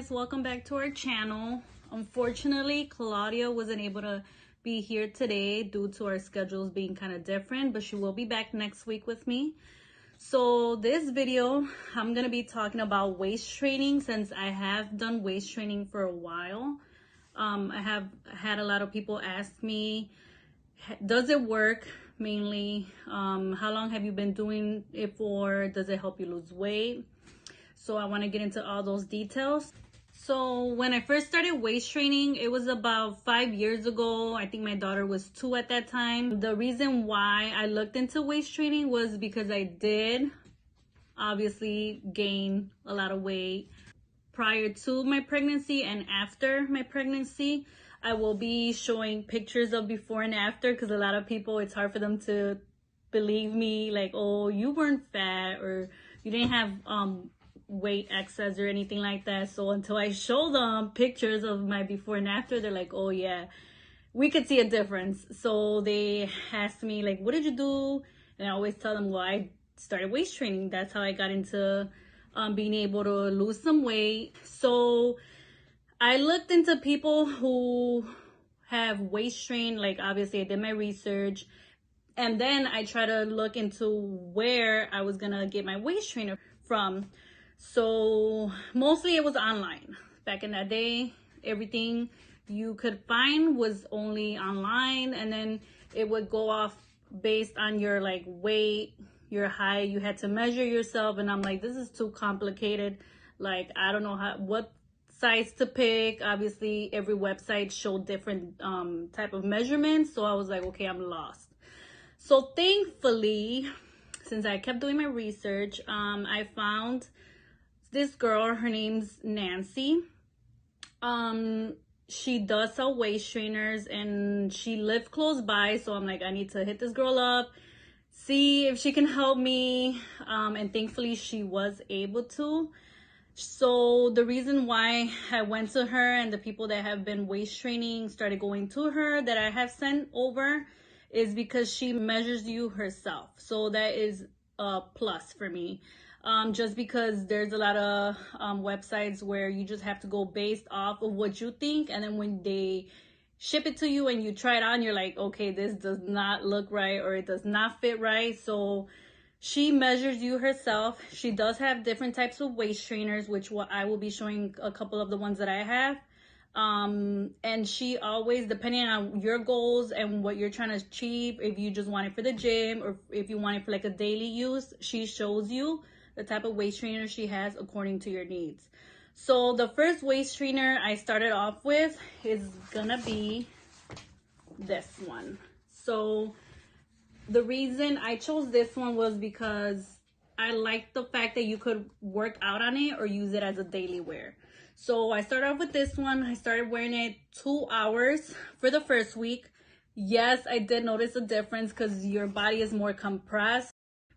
guys, welcome back to our channel. Unfortunately, Claudia wasn't able to be here today due to our schedules being kind of different, but she will be back next week with me. So this video, I'm going to be talking about waist training since I have done waist training for a while. I have had a lot of people ask me, does it work? Mainly, how long have you been doing it for? Does it help you lose weight? So I want to get into all those details. So when I first started waist training, it was about 5 years ago. I think my daughter was 2 at that time. The reason why I looked into waist training was because I did obviously gain a lot of weight prior to my pregnancy and after my pregnancy. I will be showing pictures of before and after because a lot of people, it's hard for them to believe me, like, oh, you weren't fat or you didn't have weight excess or anything like that. So until I show them pictures of my before and after, they're like, oh yeah, we could see a difference. So they asked me, like, what did you do? And I always tell them, well, I started waist training. That's how I got into being able to lose some weight. So I looked into people who have waist trained. Like, obviously I did my research, and then I try to look into where I was gonna get my waist trainer from. So mostly it was online. Back in that day, everything you could find was only online, and then it would go off based on your like weight, your height. You had to measure yourself, and I'm like, this is too complicated. Like, I don't know what size to pick. Obviously every website showed different type of measurements, so I was like, okay, I'm lost. So thankfully, since I kept doing my research, I found this girl. Her name's Nancy. She does sell waist trainers and she lived close by, so I'm like, I need to hit this girl up, see if she can help me, and thankfully she was able to. So the reason why I went to her and the people that have been waist training started going to her that I have sent over is because she measures you herself. So that is a plus for me. Just because there's a lot of websites where you just have to go based off of what you think, and then when they ship it to you and you try it on, you're like, okay, this does not look right or it does not fit right. So she measures you herself. She does have different types of waist trainers, which I will be showing a couple of the ones that I have. And she always, depending on your goals and what you're trying to achieve, if you just want it for the gym or if you want it for like a daily use, she shows you the type of waist trainer she has according to your needs. So the first waist trainer I started off with is gonna be this one. So the reason I chose this one was because I liked the fact that you could work out on it or use it as a daily wear. So I started off with this one. I started wearing it 2 hours for the first week. Yes, I did notice a difference because your body is more compressed.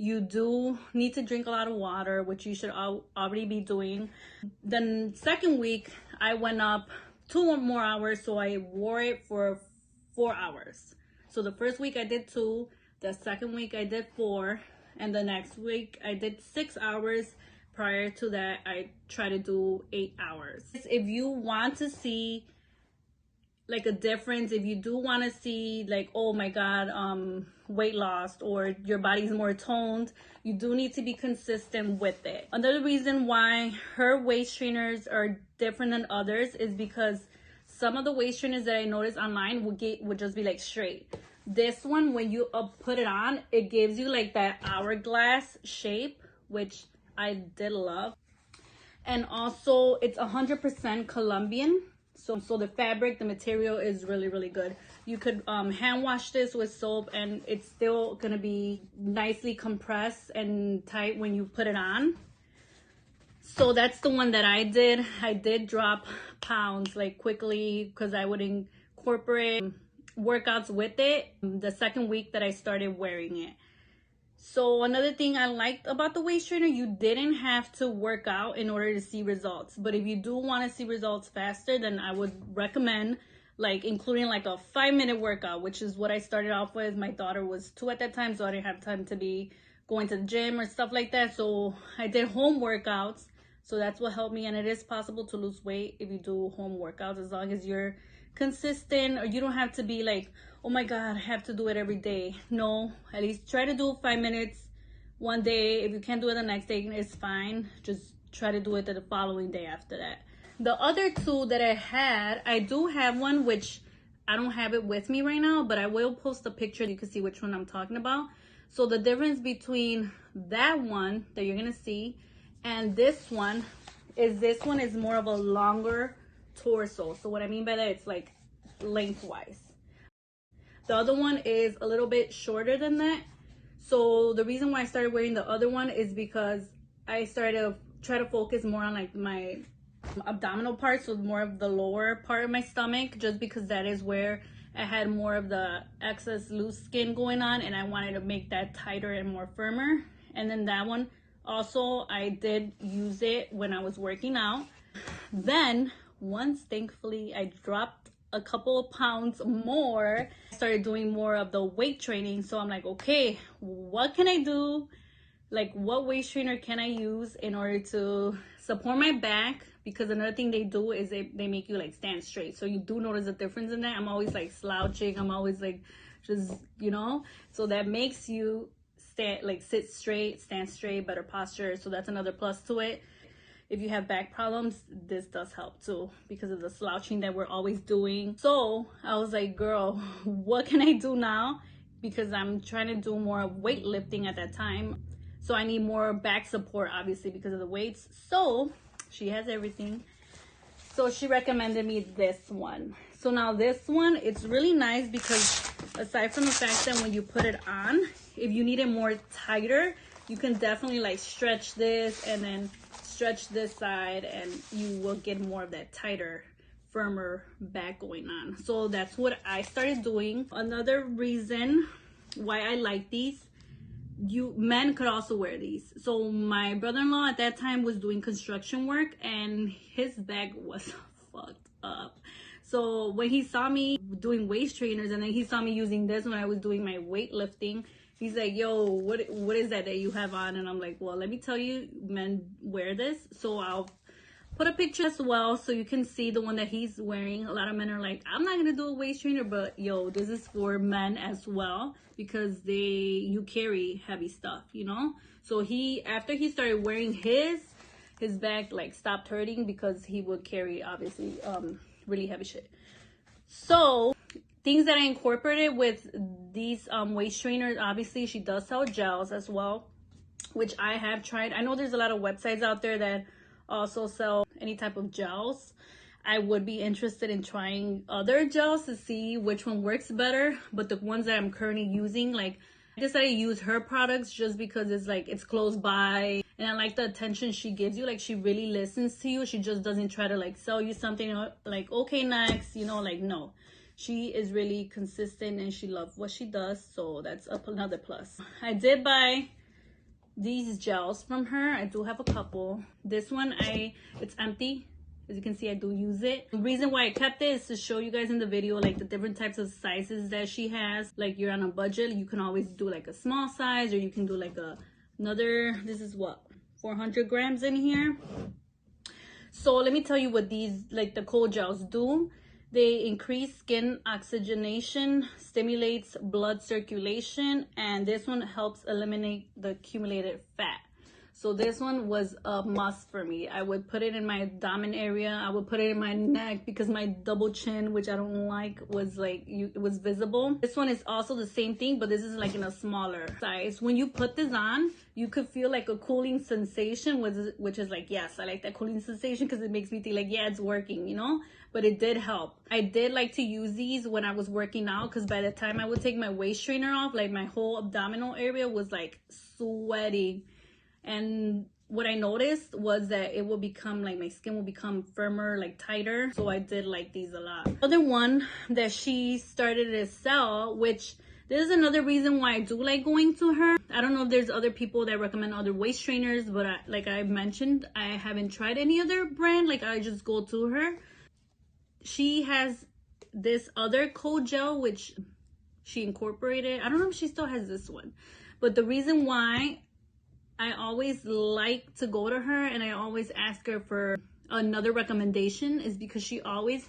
You do need to drink a lot of water, which you should already be doing. Then second week, I went up 2 more hours, so I wore it for 4 hours. So the first week I did 2, the second week I did 4, and the next week I did 6 hours. Prior to that, I try to do 8 hours. If you want to see like a difference, if you do want to see like, oh my god, weight loss or your body's more toned, you do need to be consistent with it. Another reason why her waist trainers are different than others is because some of the waist trainers that I noticed online would just be like straight. This one, when you put it on, it gives you like that hourglass shape, which I did love. And also it's 100% Colombian. So the fabric, the material is really, really good. You could hand wash this with soap and it's still gonna be nicely compressed and tight when you put it on. So that's the one that I did. I did drop pounds like quickly because I would incorporate workouts with it the second week that I started wearing it. So another thing I liked about the waist trainer, you didn't have to work out in order to see results. But if you do want to see results faster, then I would recommend like including like a 5-minute workout, which is what I started off with. My daughter was 2 at that time, so I didn't have time to be going to the gym or stuff like that. So I did home workouts. So that's what helped me. And it is possible to lose weight if you do home workouts, as long as you're consistent, or you don't have to be like, oh my God, I have to do it every day. No, at least try to do 5 minutes one day. If you can't do it the next day, it's fine. Just try to do it the following day after that. The other two that I had, I do have one, which I don't have it with me right now, but I will post a picture. You can see which one I'm talking about. So the difference between that one that you're gonna see and this one is more of a longer torso. So what I mean by that, it's like lengthwise. The other one is a little bit shorter than that. So the reason why I started wearing the other one is because I started to try to focus more on like my abdominal part, so more of the lower part of my stomach, just because that is where I had more of the excess loose skin going on, and I wanted to make that tighter and more firmer. And then that one also, I did use it when I was working out. Then once thankfully I dropped a couple of pounds more, I started doing more of the weight training. So I'm like, okay, what can I do? Like, what waist trainer can I use in order to support my back? Because another thing they do is they make you like stand straight. So you do notice a difference in that. I'm always like slouching. I'm always like just, you know, so that makes you sit straight, stand straight, better posture. So that's another plus to it. If you have back problems, this does help too, because of the slouching that we're always doing. So I was like, girl, what can I do now? Because I'm trying to do more weightlifting at that time. So I need more back support, obviously, because of the weights. So she has everything. So she recommended me this one. So now this one, it's really nice because aside from the fact that when you put it on, if you need it more tighter, you can definitely like stretch this and then stretch this side, and you will get more of that tighter, firmer back going on. So that's what I started doing. Another reason why I like these, men could also wear these. So my brother-in-law at that time was doing construction work, and his back was fucked up. So when he saw me doing waist trainers, and then he saw me using this when I was doing my weightlifting, he's like, yo, what is that you have on? And I'm like, well, let me tell you, men wear this. So I'll put a picture as well so you can see the one that he's wearing. A lot of men are like, I'm not gonna do a waist trainer, but yo, this is for men as well, because you carry heavy stuff, you know? So after he started wearing his back like stopped hurting, because he would carry obviously really heavy shit. So things that I incorporated with these waist trainers, obviously she does sell gels as well, which I have tried. I know there's a lot of websites out there that also sell any type of gels. I would be interested in trying other gels to see which one works better, but the ones that I'm currently using, like, I decided to use her products just because it's close by, and I like the attention she gives you. Like, she really listens to you. She just doesn't try to like sell you something like, okay, next, you know, like, no. She is really consistent and she loves what she does, so that's another plus. I did buy these gels from her. I do have a couple. This one, it's empty. As you can see, I do use it. The reason why I kept it is to show you guys in the video like the different types of sizes that she has. Like, you're on a budget, you can always do like a small size, or you can do like another, this is what, 400 grams in here. So let me tell you what these, like the cold gels do. They increase skin oxygenation, stimulates blood circulation, and this one helps eliminate the accumulated fat. So this one was a must for me. I would put it in my abdomen area. I would put it in my neck because my double chin, which I don't like, was like, it was visible. This one is also the same thing, but this is like in a smaller size. When you put this on, you could feel like a cooling sensation, which is like, yes, I like that cooling sensation because it makes me think like, yeah, it's working, you know? But it did help. I did like to use these when I was working out, because by the time I would take my waist trainer off, like my whole abdominal area was like sweaty. And what I noticed was that it will become like, my skin will become firmer, like tighter. So I did like these a lot. Other one that she started to sell, which this is another reason why I do like going to her. I don't know if there's other people that recommend other waist trainers, but like I mentioned, I haven't tried any other brand. Like, I just go to her. She has this other cold gel, which she incorporated. I don't know if she still has this one, but the reason why I always like to go to her and I always ask her for another recommendation, is because she always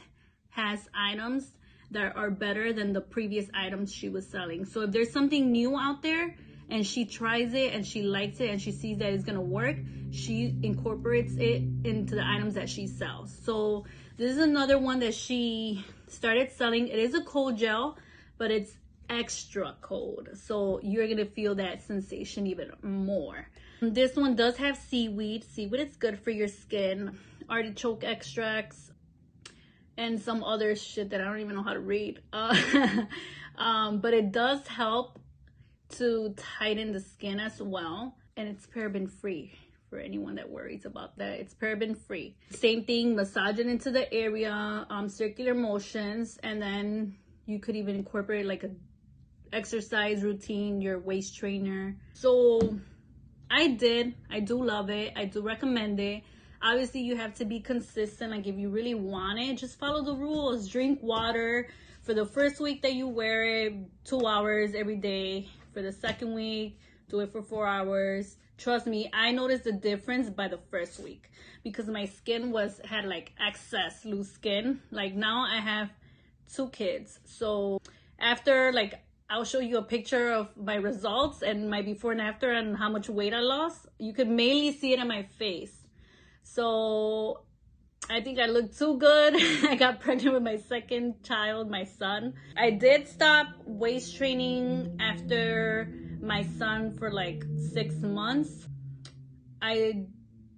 has items that are better than the previous items she was selling. So if there's something new out there and she tries it and she likes it and she sees that it's gonna work, she incorporates it into the items that she sells. So this is another one that she started selling. It is a cold gel, but it's extra cold, so you're gonna feel that sensation even more. This one does have seaweed. Seaweed is good for your skin. Artichoke extracts and some other shit that I don't even know how to read. But it does help to tighten the skin as well, and it's paraben free. For anyone that worries about that, it's paraben free. Same thing, massage it into the area, circular motions, and then you could even incorporate like a exercise routine, your waist trainer. So I do love it. I do recommend it. Obviously you have to be consistent. Like if you really want it, just follow the rules. Drink water for the first week that you wear it, 2 hours every day. For the second week, do it for 4 hours. Trust me, I noticed the difference by the first week because my skin had like excess loose skin. Like now I have 2 kids, so after, like, I'll show you a picture of my results and my before and after and how much weight I lost. You could mainly see it on my face. So I think I look too good. I got pregnant with my second child, my son. I did stop waist training after my son for like 6 months. I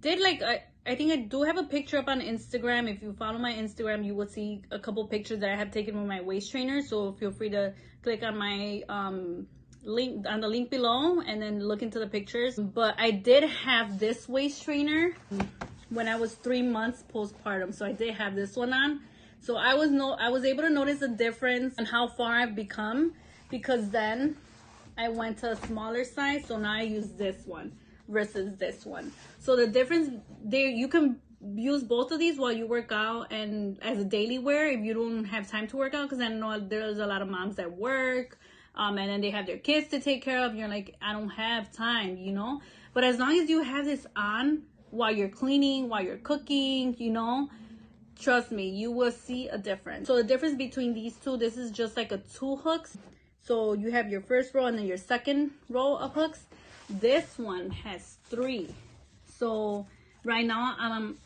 did I think I do have a picture up on Instagram. If you follow my Instagram, you will see a couple pictures that I have taken with my waist trainer. So feel free to click on my link, on the link below, and then look into the pictures. But I did have this waist trainer when I was 3 months postpartum. So I did have this one on. So I was able to notice the difference and how far I've become, because then I went to a smaller size. So now I use this one versus this one. So the difference there, you can use both of these while you work out and as a daily wear if you don't have time to work out, because I know there's a lot of moms that work and then they have their kids to take care of. You're like, I don't have time, you know. But as long as you have this on while you're cleaning, while you're cooking, you know, trust me, you will see a difference. So the difference between these two, this is just like a 2 hooks. So you have your first row and then your second row of hooks. This one has 3. So right now I'm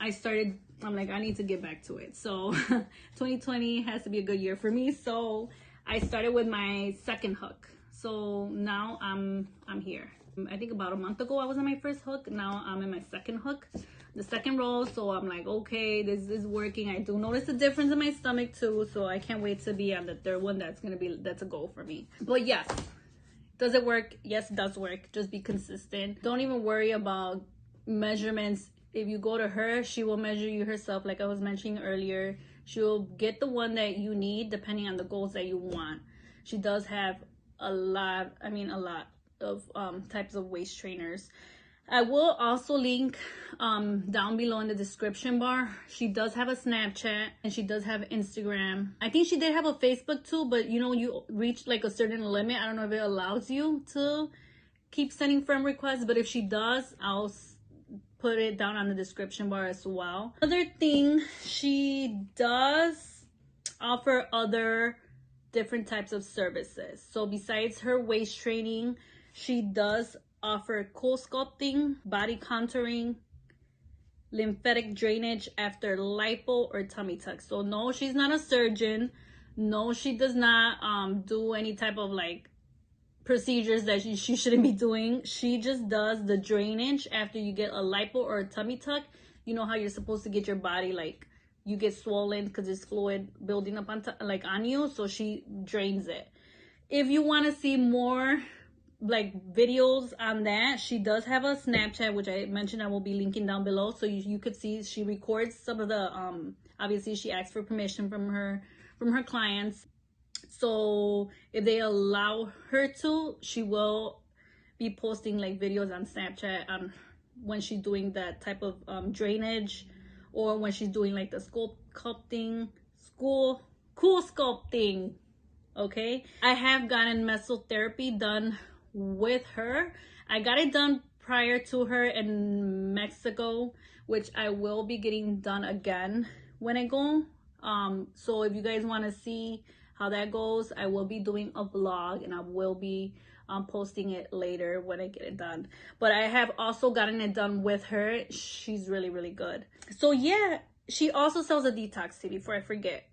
like, I need to get back to it. So 2020 has to be a good year for me. So I started with my second hook. So now I'm here. I think about a month ago I was on my first hook. Now I'm in my second hook, the second row. So I'm like, okay, this is working. I do notice a difference in my stomach too. So I can't wait to be on the third one. That's a goal for me. But yes, does it work? Yes, it does work. Just be consistent. Don't even worry about measurements. If you go to her, she will measure you herself. Like I was mentioning earlier, she'll get the one that you need depending on the goals that you want. She does have a lot of types of waist trainers. I will also link down below in the description bar. She does have a Snapchat and she does have Instagram. I think she did have a Facebook too, but you know, you reach like a certain limit. I don't know if it allows you to keep sending friend requests, but if she does, I'll put it down on the description bar as well. Another thing, she does offer other different types of services. So besides her waist training, she does offer cool sculpting, body contouring, lymphatic drainage after lipo or tummy tuck. So no, she's not a surgeon. No, she does not do any type of like procedures that she shouldn't be doing. She just does the drainage after you get a lipo or a tummy tuck. You know how you're supposed to get your body, like you get swollen because there's fluid building up on you. So she drains it. If you want to see more like videos on that, she does have a Snapchat, which I mentioned I will be linking down below, so you could see she records some of the obviously she asks for permission from her clients. So if they allow her to, she will be posting like videos on Snapchat when she's doing that type of drainage, or when she's doing like the cool sculpting. Okay, I have gotten mesotherapy done with her. I got it done prior to her in Mexico, which I will be getting done again when I go. So if you guys want to see how that goes, I will be doing a vlog, and I will be posting it later when I get it done. But I have also gotten it done with her. She's really, really good. So yeah, she also sells a detox tea. Before I forget,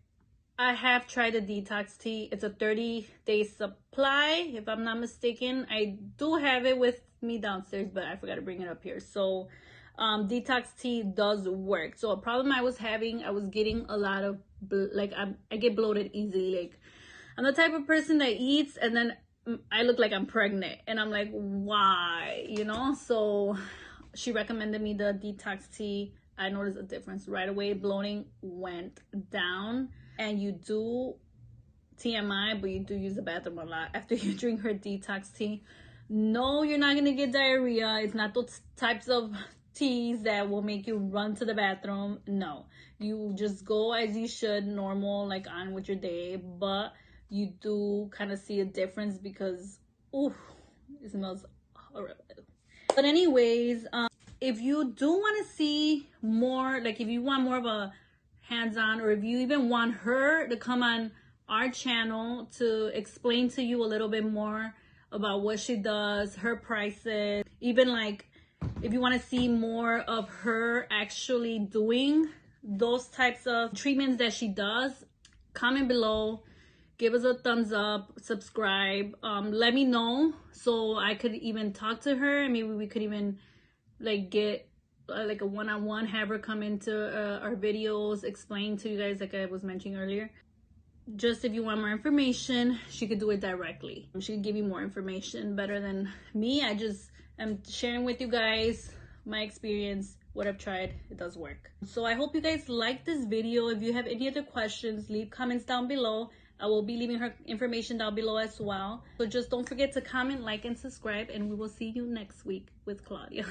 I have tried the detox tea. It's a 30-day supply, if I'm not mistaken. I do have it with me downstairs, but I forgot to bring it up here. So detox tea does work. So a problem I was having, I was getting a lot of I get bloated easily. Like, I'm the type of person that eats and then I look like I'm pregnant, and I'm like, why, you know? So she recommended me the detox tea. I noticed a difference right away. Bloating went down. And you do, TMI, but you do use the bathroom a lot after you drink her detox tea. No, you're not gonna get diarrhea. It's not those types of teas that will make you run to the bathroom. No, you just go as you should, normal, like on with your day. But you do kind of see a difference because, ooh, it smells horrible. But anyways, if you do want to see more, like if you want more of a hands-on, or if you even want her to come on our channel to explain to you a little bit more about what she does, her prices, even like if you want to see more of her actually doing those types of treatments that she does, comment below, give us a thumbs up, subscribe, let me know so I could even talk to her, and maybe we could even like get like a one-on-one, have her come into our videos, explain to you guys, like I was mentioning earlier. Just if you want more information, she could do it directly. She could give you more information better than me. I just am sharing with you guys my experience, what I've tried. It does work. So I hope you guys like this video. If you have any other questions, leave comments down below. I will be leaving her information down below as well. So just don't forget to comment, like, and subscribe, and we will see you next week with Claudia.